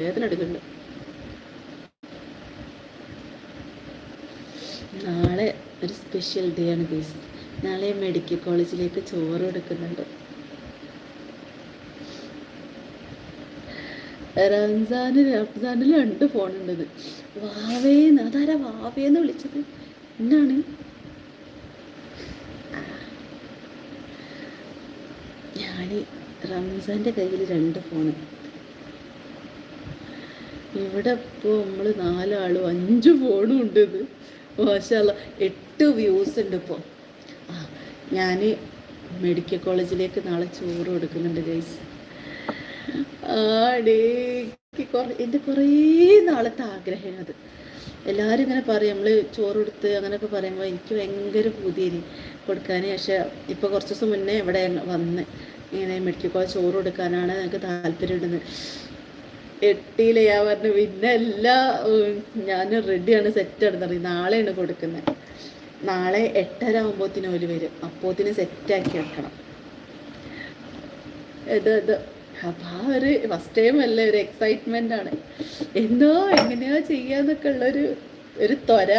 വേദന എടുക്കുന്നുണ്ട്. നാളെ ഒരു സ്പെഷ്യൽ ഡേ ആണ് ഗൈസ്. നാളെ മെഡിക്കൽ കോളേജിലേക്ക് ചോറ് കൊടുക്കുന്നുണ്ട്. റംസാനിൽ 2 ഫോണുണ്ടത്. വാവേന്ന്, അതാരാ വാവേന്ന് വിളിച്ചത്? എന്നാണ് ഞാൻ റംസാൻ്റെ കയ്യിൽ 2 ഫോണ്. ഇവിടെ ഇപ്പോൾ നമ്മൾ 4 ആളും 5 ഫോണും ഉണ്ട്. ഇത് മാഷാഅല്ലാ 8 വ്യൂസ് ഉണ്ട് ഇപ്പോൾ. ഞാൻ മെഡിക്കൽ കോളേജിലേക്ക് നാളെ ചോറ് കൊടുക്കുന്നുണ്ട് ഗൈസ്. എൻ്റെ കുറേ നാളത്തെ ആഗ്രഹമാണ് അത്. എല്ലാവരും ഇങ്ങനെ പറയും, നമ്മൾ ചോറ് കൊടുത്ത് അങ്ങനെയൊക്കെ പറയുമ്പോൾ എനിക്ക് ഭയങ്കര പൂതിയേനി കൊടുക്കാൻ. പക്ഷേ ഇപ്പോൾ കുറച്ച് ദിവസം മുന്നേ ഇവിടെ വന്ന് ഇങ്ങനെ മെഡിക്കൽ കോളേജ് ചോറ് കൊടുക്കാനാണ് എനിക്ക് താല്പര്യമുണ്ടെന്ന് എട്ടിയിലെ ഞാൻ പറഞ്ഞു. പിന്നെ ഞാൻ റെഡിയാണ്, സെറ്റാണ് പറയും. നാളെയാണ് കൊടുക്കുന്നത്. നാളെ 8:30 ആകുമ്പോഴത്തേനും ഓല് വരും. അപ്പോഴത്തേനും സെറ്റാക്കി വെക്കണം. ഇത് അപ്പം ഒരു ഫസ്റ്റ് ടൈം അല്ലേ, ഒരു എക്സൈറ്റ്മെൻ്റ് ആണ്. എങ്ങനെയോ ചെയ്യാന്നൊക്കെ ഉള്ളൊരു ത്വര.